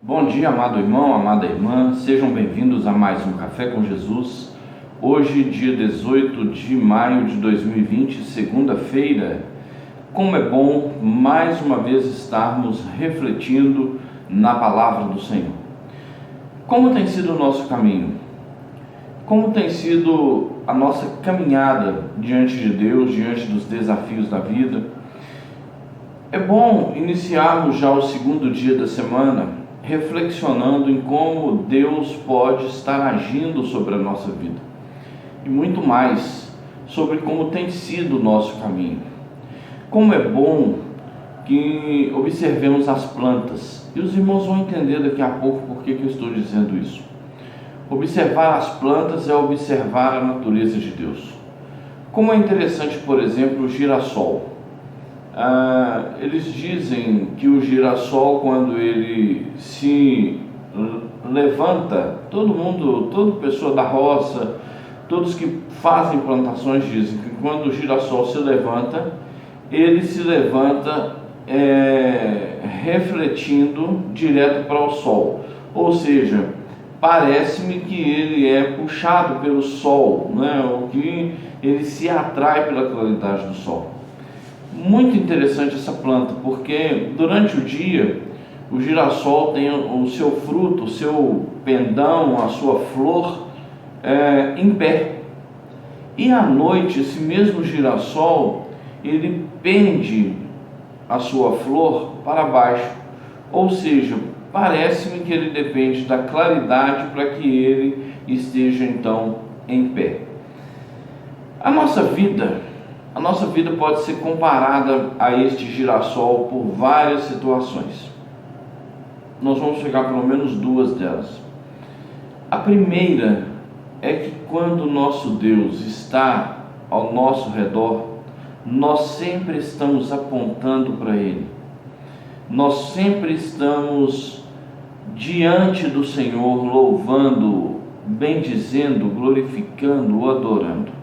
Bom dia, amado irmão, amada irmã, sejam bem-vindos a mais um Café com Jesus. Hoje, dia 18 de maio de 2020, segunda-feira. Como é bom mais uma vez estarmos refletindo na palavra do Senhor. Como tem sido o nosso caminho? Como tem sido a nossa caminhada diante de Deus, diante dos desafios da vida? É bom iniciarmos já o segundo dia da semana reflexionando em como Deus pode estar agindo sobre a nossa vida e muito mais sobre como tem sido o nosso caminho. Como é bom que observemos as plantas, e os irmãos vão entender daqui a pouco por que eu estou dizendo isso. Observar as plantas é observar a natureza de Deus. Como é interessante, por exemplo, o girassol. Eles dizem que o girassol, quando ele se levanta, toda pessoa da roça, todos que fazem plantações dizem que quando o girassol se levanta, ele se levanta refletindo direto para o sol, ou seja, parece-me que ele é puxado pelo sol, né? Ou que ele se atrai pela claridade do sol. Muito interessante essa planta, porque durante o dia o girassol tem o seu fruto, o seu pendão, a sua flor em pé, e à noite esse mesmo girassol ele pende a sua flor para baixo, ou seja, parece-me que ele depende da claridade para que ele esteja então em pé. A nossa vida pode ser comparada a este girassol por várias situações. Nós vamos pegar pelo menos duas delas. A primeira é que quando o nosso Deus está ao nosso redor, nós sempre estamos apontando para Ele. Nós sempre estamos diante do Senhor, louvando, bendizendo, glorificando, adorando.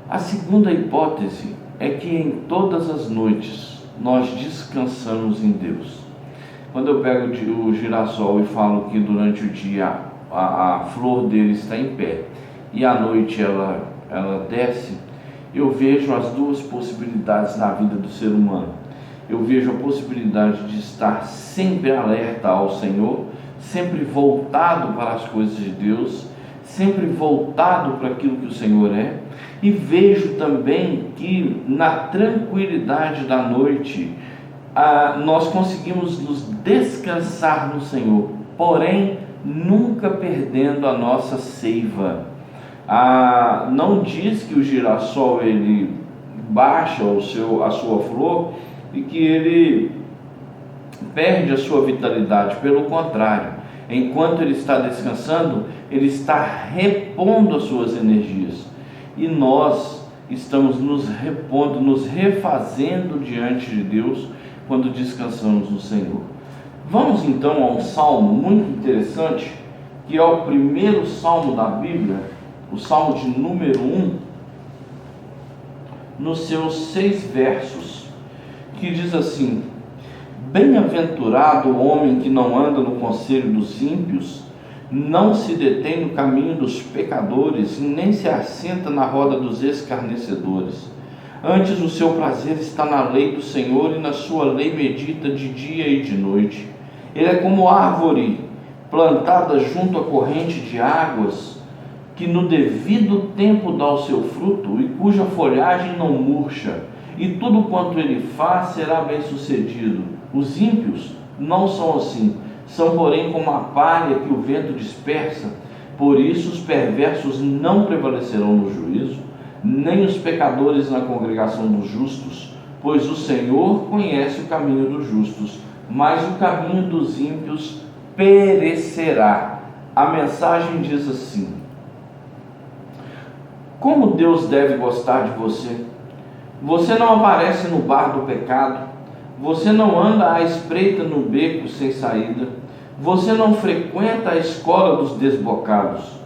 A segunda hipótese é que em todas as noites nós descansamos em Deus. Quando eu pego o girassol e falo que durante o dia a flor dele está em pé e à noite ela desce, eu vejo as duas possibilidades na vida do ser humano. Eu vejo a possibilidade de estar sempre alerta ao Senhor, sempre voltado para as coisas de Deus, sempre voltado para aquilo que o Senhor é, e vejo também que na tranquilidade da noite nós conseguimos nos descansar no Senhor, porém nunca perdendo a nossa seiva. Não diz que o girassol ele baixa a sua flor e que ele perde a sua vitalidade, pelo contrário, enquanto ele está descansando, ele está repondo as suas energias. E nós estamos nos repondo, nos refazendo diante de Deus quando descansamos no Senhor. Vamos então a um salmo muito interessante, que é o primeiro salmo da Bíblia, o salmo de número 1, nos seus 6 versos, que diz assim: Bem-aventurado o homem que não anda no conselho dos ímpios, não se detém no caminho dos pecadores, nem se assenta na roda dos escarnecedores. Antes o seu prazer está na lei do Senhor, e na sua lei medita de dia e de noite. Ele é como árvore plantada junto à corrente de águas, que no devido tempo dá o seu fruto, e cuja folhagem não murcha, e tudo quanto ele faz será bem sucedido. Os ímpios não são assim, são porém como a palha que o vento dispersa. Por isso os perversos não prevalecerão no juízo, nem os pecadores na congregação dos justos, pois o Senhor conhece o caminho dos justos, mas o caminho dos ímpios perecerá. A mensagem diz assim: como Deus deve gostar de você? Você não aparece no bar do pecado, você não anda à espreita no beco sem saída, você não frequenta a escola dos desbocados.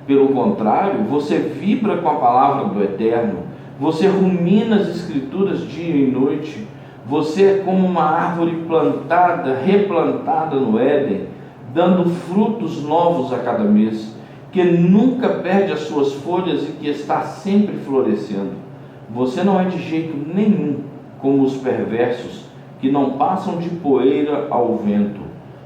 Pelo contrário, você vibra com a palavra do Eterno, você rumina as Escrituras dia e noite. Você é como uma árvore plantada, replantada no Éden, dando frutos novos a cada mês, que nunca perde as suas folhas e que está sempre florescendo. Você não é de jeito nenhum como os perversos, que não passam de poeira ao vento,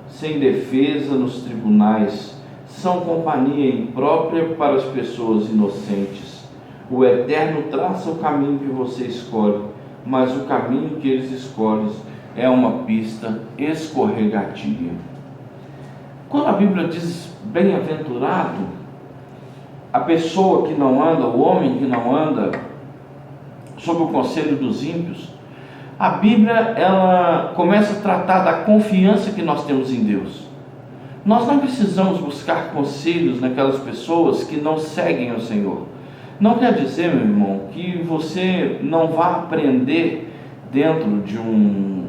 sem defesa nos tribunais, são companhia imprópria para as pessoas inocentes. O Eterno traça o caminho que você escolhe, mas o caminho que eles escolhem é uma pista escorregadia. Quando a Bíblia diz bem-aventurado, a pessoa que não anda, o homem que não anda sob o conselho dos ímpios, a Bíblia ela começa a tratar da confiança que nós temos em Deus. Nós não precisamos buscar conselhos naquelas pessoas que não seguem o Senhor. Não quer dizer, meu irmão, que você não vá aprender dentro de um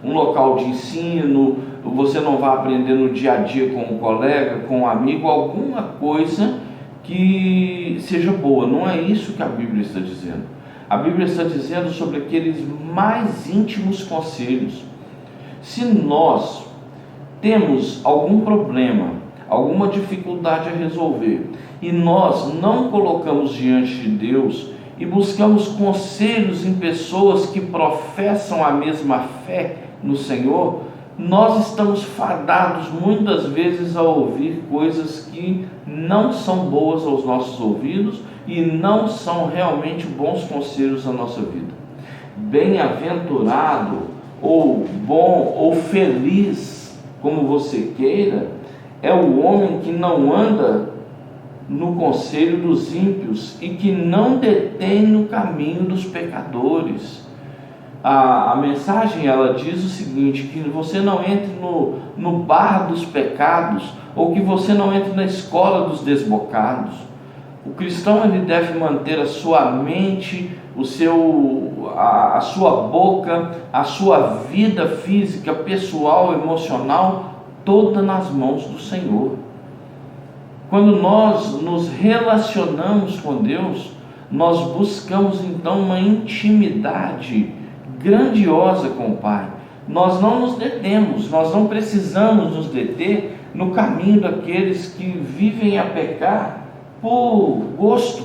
local de ensino, você não vai aprender no dia a dia com um colega, com um amigo, alguma coisa que seja boa. Não é isso que a Bíblia está dizendo. A Bíblia está dizendo sobre aqueles mais íntimos conselhos. Se nós temos algum problema, alguma dificuldade a resolver, e nós não colocamos diante de Deus e buscamos conselhos em pessoas que professam a mesma fé no Senhor, nós estamos fadados muitas vezes a ouvir coisas que não são boas aos nossos ouvidos e não são realmente bons conselhos à nossa vida. Bem-aventurado, ou bom, ou feliz, como você queira, é o homem que não anda no conselho dos ímpios e que não detém no caminho dos pecadores. A mensagem ela diz o seguinte, que você não entre no bar dos pecados, ou que você não entre na escola dos desbocados. O cristão ele deve manter a sua mente, a sua boca, a sua vida física, pessoal, emocional, toda nas mãos do Senhor. Quando nós nos relacionamos com Deus, nós buscamos então uma intimidade grandiosa com o Pai. Nós não nos detemos, nós não precisamos nos deter no caminho daqueles que vivem a pecar por gosto.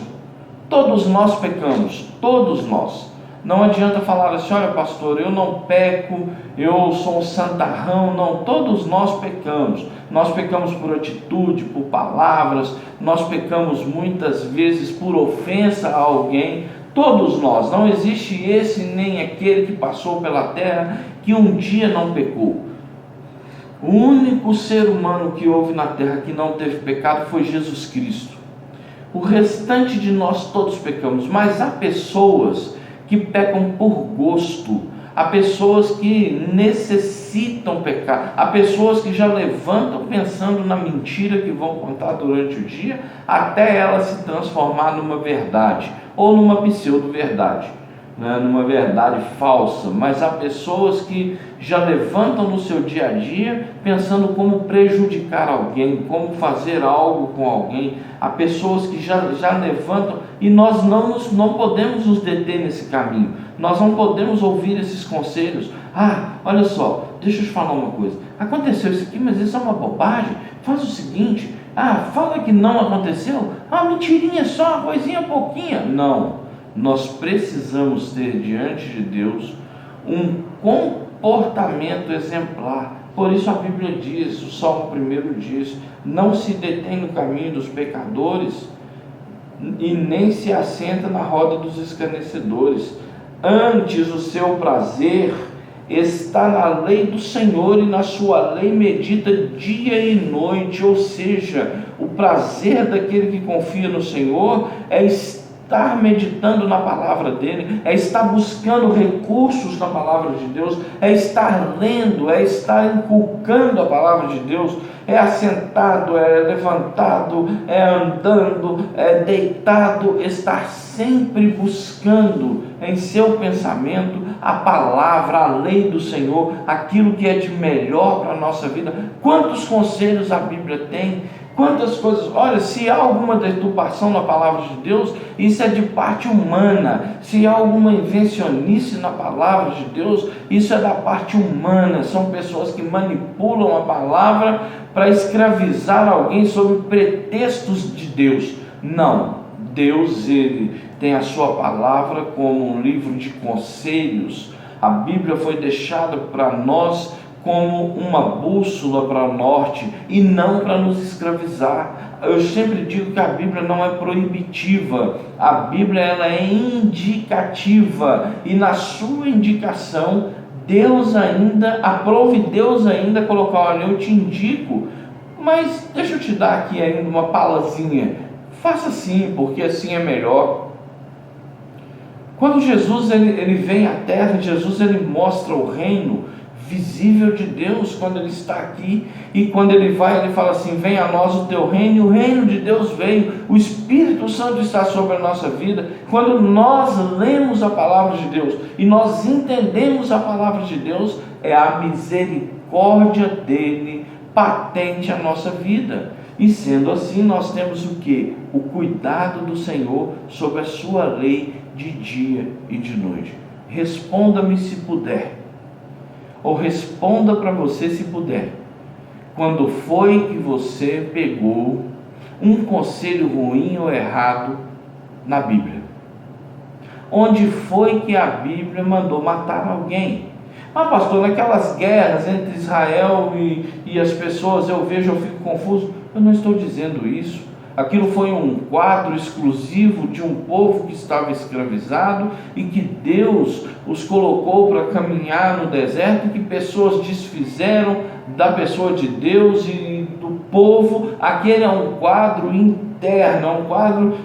Todos nós pecamos, todos nós. Não adianta falar assim, olha pastor, eu não peco, eu sou um santarrão. Não, todos nós pecamos. Nós pecamos por atitude, por palavras, nós pecamos muitas vezes por ofensa a alguém. Todos nós, não existe esse nem aquele que passou pela terra que um dia não pecou. O único ser humano que houve na terra que não teve pecado foi Jesus Cristo. O restante de nós todos pecamos, mas há pessoas que pecam por gosto, há pessoas que necessitam pecar, há pessoas que já levantam pensando na mentira que vão contar durante o dia, até ela se transformar numa verdade, ou numa pseudo-verdade, né? Numa verdade falsa. Mas há pessoas que já levantam no seu dia a dia pensando como prejudicar alguém, como fazer algo com alguém. Há pessoas que já levantam, e nós não podemos nos deter nesse caminho, nós não podemos ouvir esses conselhos. Olha só, deixa eu te falar uma coisa, aconteceu isso aqui, mas isso é uma bobagem, faz o seguinte, fala que não aconteceu, mentirinha só, uma coisinha pouquinha. Não, nós precisamos ter diante de Deus um comportamento exemplar. Por isso a Bíblia diz, o Salmo 1 diz, não se detém no caminho dos pecadores e nem se assenta na roda dos escarnecedores. Antes o seu prazer está na lei do Senhor, e na sua lei medita dia e noite. Ou seja, o prazer daquele que confia no Senhor é estar meditando na palavra dele, é estar buscando recursos na palavra de Deus, é estar lendo, é estar inculcando a palavra de Deus, é assentado, é levantado, é andando, é deitado, estar sempre buscando em seu pensamento a palavra, a lei do Senhor, aquilo que é de melhor para a nossa vida. Quantos conselhos a Bíblia tem Quantas coisas, olha, se há alguma deturpação na palavra de Deus, isso é de parte humana. Se há alguma invencionice na palavra de Deus, isso é da parte humana. São pessoas que manipulam a palavra para escravizar alguém sob pretextos de Deus. Não, Deus, ele tem a sua palavra como um livro de conselhos. A Bíblia foi deixada para nós como uma bússola para o norte e não para nos escravizar. Eu sempre digo que a Bíblia não é proibitiva, a Bíblia ela é indicativa, e na sua indicação Deus ainda colocar, olha, eu te indico, mas deixa eu te dar aqui ainda uma palazinha, faça assim, porque assim é melhor. Quando Jesus ele vem à terra, Jesus ele mostra o reino visível de Deus quando ele está aqui, e quando ele vai, ele fala assim: venha a nós o teu reino, e o reino de Deus veio, o Espírito Santo está sobre a nossa vida. Quando nós lemos a palavra de Deus e nós entendemos a palavra de Deus, é a misericórdia dele patente à nossa vida, e sendo assim nós temos o que? O cuidado do Senhor sobre a sua lei de dia e de noite. Responda-me se puder, ou responda para você se puder, quando foi que você pegou um conselho ruim ou errado na Bíblia? Onde foi que a Bíblia mandou matar alguém? Ah, pastor, naquelas guerras entre Israel e as pessoas, eu fico confuso. Eu não estou dizendo isso. Aquilo foi um quadro exclusivo de um povo que estava escravizado e que Deus os colocou para caminhar no deserto, que pessoas desfizeram da pessoa de Deus e do povo. Aquele é um quadro interno,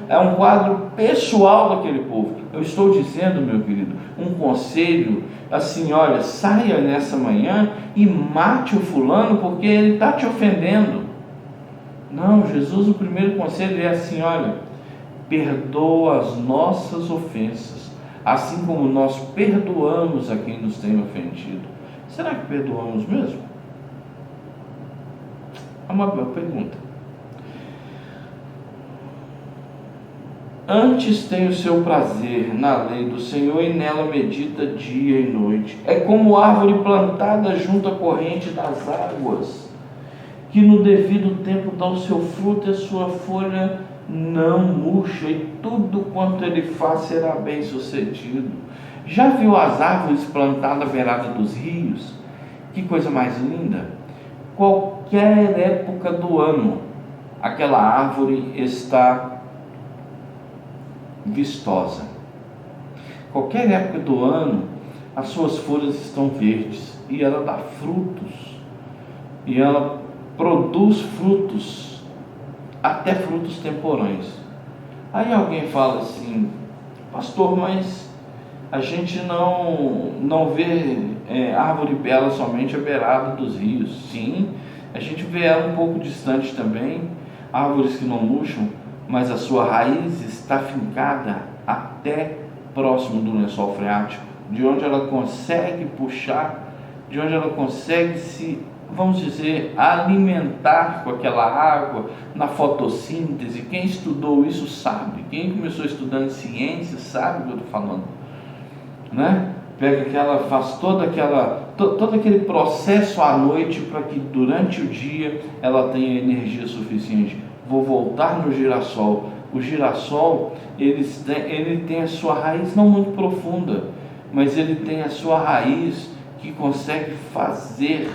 é um quadro pessoal daquele povo. Eu estou dizendo, meu querido, um conselho assim: olha, saia nessa manhã e mate o fulano porque ele está te ofendendo. Não, Jesus, o primeiro conselho é assim: olha, perdoa as nossas ofensas, assim como nós perdoamos a quem nos tem ofendido. Será que perdoamos mesmo? É uma boa pergunta. Antes tem o seu prazer na lei do Senhor, e nela medita dia e noite. É como árvore plantada junto à corrente das águas, que no devido tempo dá o seu fruto, e a sua folha não murcha, e tudo quanto ele faz será bem sucedido. Já viu as árvores plantadas à beirada dos rios? Que coisa mais linda! Qualquer época do ano, aquela árvore está vistosa. Qualquer época do ano, as suas folhas estão verdes, e ela dá frutos, e ela produz frutos, até frutos temporães. Aí alguém fala assim: pastor, mas a gente não vê árvore bela somente à beirada dos rios. Sim, a gente vê ela um pouco distante também, árvores que não murcham, mas a sua raiz está fincada até próximo do lençol freático, de onde ela consegue puxar, de onde ela consegue se, vamos dizer, alimentar com aquela água na fotossíntese. Quem estudou isso sabe, quem começou estudando ciência sabe o que eu estou falando, né? Faz todo aquele processo à noite para que durante o dia ela tenha energia suficiente. Vou voltar no girassol. O girassol, ele tem a sua raiz não muito profunda, mas ele tem a sua raiz que consegue fazer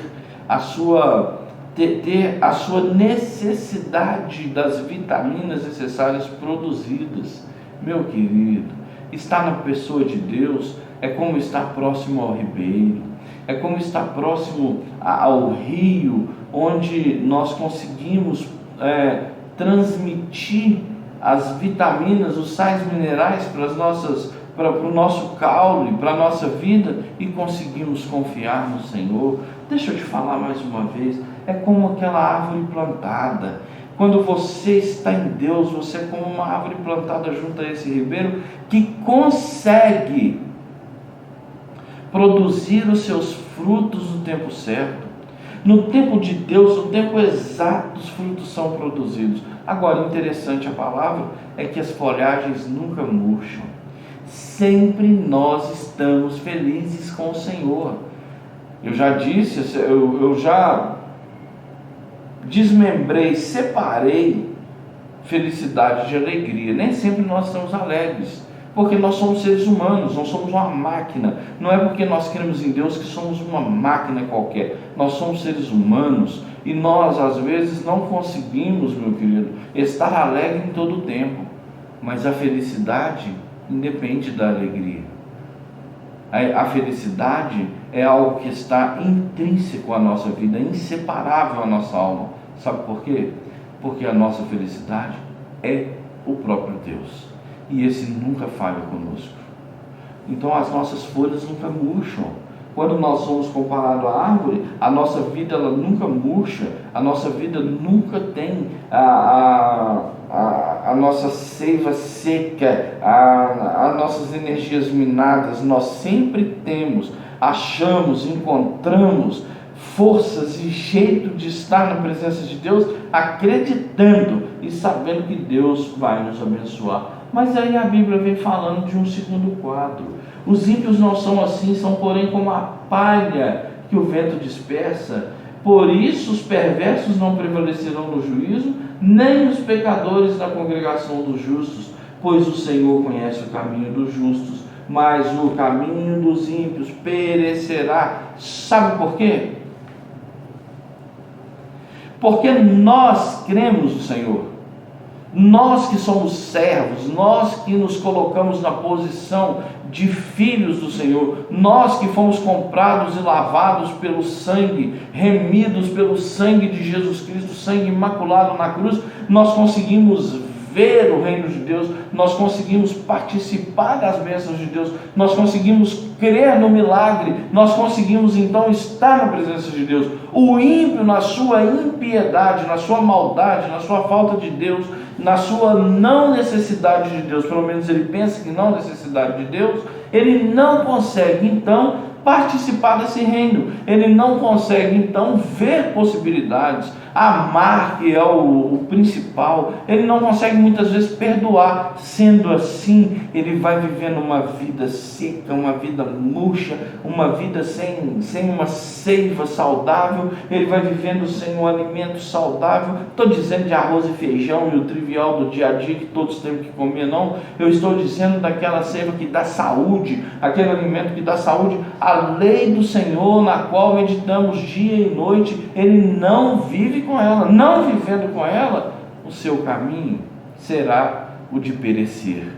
ter a sua necessidade das vitaminas necessárias produzidas. Meu querido, estar na pessoa de Deus é como estar próximo ao ribeiro, é como estar próximo ao rio, onde nós conseguimos transmitir as vitaminas, os sais minerais para o nosso caule, para a nossa vida, e conseguimos confiar no Senhor. Deixa eu te falar mais uma vez, é como aquela árvore plantada. Quando você está em Deus, você é como uma árvore plantada junto a esse ribeiro, que consegue produzir os seus frutos no tempo certo. No tempo de Deus, no tempo exato, os frutos são produzidos. Agora, interessante a palavra é que as folhagens nunca murcham. Sempre nós estamos felizes com o Senhor. Eu já disse, eu já desmembrei, separei felicidade de alegria. Nem sempre nós estamos alegres, porque nós somos seres humanos, não somos uma máquina. Não é porque nós cremos em Deus que somos uma máquina qualquer. Nós somos seres humanos e nós às vezes não conseguimos, meu querido, estar alegre em todo o tempo. Mas a felicidade independe da alegria. A felicidade é algo que está intrínseco à nossa vida, inseparável à nossa alma. Sabe por quê? Porque a nossa felicidade é o próprio Deus, e esse nunca falha conosco. Então as nossas folhas nunca murcham. Quando nós somos comparados à árvore, a nossa vida ela nunca murcha, a nossa vida nunca tem a nossa seiva seca, as nossas energias minadas. Nós sempre temos, achamos, encontramos forças e jeito de estar na presença de Deus, acreditando e sabendo que Deus vai nos abençoar. Mas aí a Bíblia vem falando de um segundo quadro. Os ímpios não são assim, são porém como a palha que o vento dispersa. Por isso os perversos não prevalecerão no juízo, nem os pecadores na congregação dos justos, pois o Senhor conhece o caminho dos justos, mas o caminho dos ímpios perecerá. Sabe por quê? Porque nós cremos no Senhor. Nós que somos servos, nós que nos colocamos na posição de filhos do Senhor, nós que fomos comprados e lavados pelo sangue, remidos pelo sangue de Jesus Cristo, sangue imaculado na cruz, nós conseguimos ver o reino de Deus, nós conseguimos participar das bênçãos de Deus, nós conseguimos crer no milagre, nós conseguimos então estar na presença de Deus. O ímpio, na sua impiedade, na sua maldade, na sua falta de Deus, na sua não necessidade de Deus, pelo menos ele pensa que não necessidade de Deus, ele não consegue então participar desse reino, ele não consegue então ver possibilidades, amar, que é o principal, ele não consegue muitas vezes perdoar. Sendo assim, ele vai vivendo uma vida seca, uma vida murcha, uma vida sem uma seiva saudável, ele vai vivendo sem um alimento saudável. Estou dizendo de arroz e feijão e o trivial do dia a dia que todos temos que comer, não. Eu estou dizendo daquela seiva que dá saúde, aquele alimento que dá saúde. A lei do Senhor, na qual meditamos dia e noite, ele não vive com ela. Não vivendo com ela, o seu caminho será o de perecer.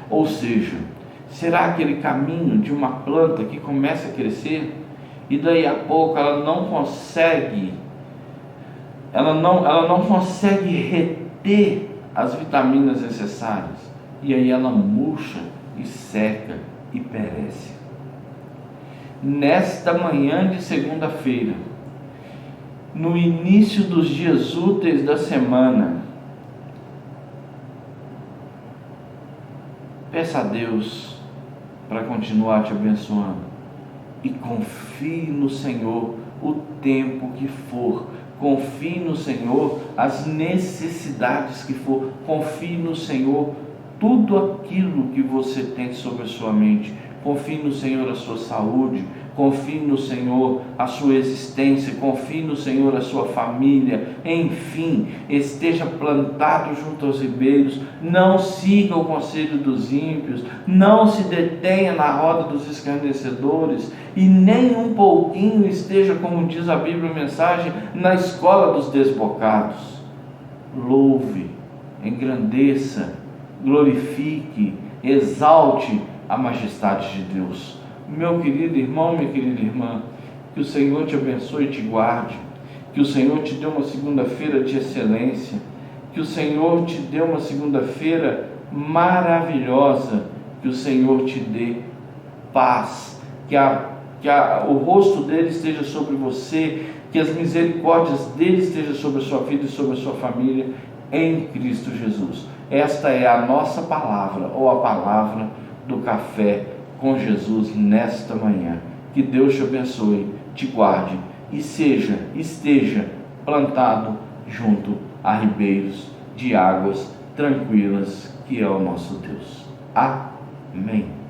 Ou seja, será aquele caminho de uma planta que começa a crescer e daí a pouco ela não consegue reter as vitaminas necessárias, e aí ela murcha e seca e perece. Nesta manhã de segunda-feira, no início dos dias úteis da semana, peça a Deus para continuar te abençoando e confie no Senhor o tempo que for. Confie no Senhor as necessidades que for. Confie no Senhor tudo aquilo que você tem sobre a sua mente. Confie no Senhor a sua saúde, confie no Senhor a sua existência, confie no Senhor a sua família, enfim, esteja plantado junto aos ribeiros, não siga o conselho dos ímpios, não se detenha na roda dos escarnecedores e nem um pouquinho esteja, como diz a Bíblia, a mensagem, na escola dos desbocados. Louve, engrandeça, glorifique, exalte a majestade de Deus. Meu querido irmão, minha querida irmã, que o Senhor te abençoe e te guarde, que o Senhor te dê uma segunda-feira de excelência, que o Senhor te dê uma segunda-feira maravilhosa, que o Senhor te dê paz, que o rosto dele esteja sobre você, que as misericórdias dele estejam sobre a sua vida e sobre a sua família, em Cristo Jesus. Esta é a nossa palavra, ou a palavra do Café com Jesus nesta manhã. Que Deus te abençoe, te guarde e esteja plantado junto a ribeiros de águas tranquilas, que é o nosso Deus. Amém.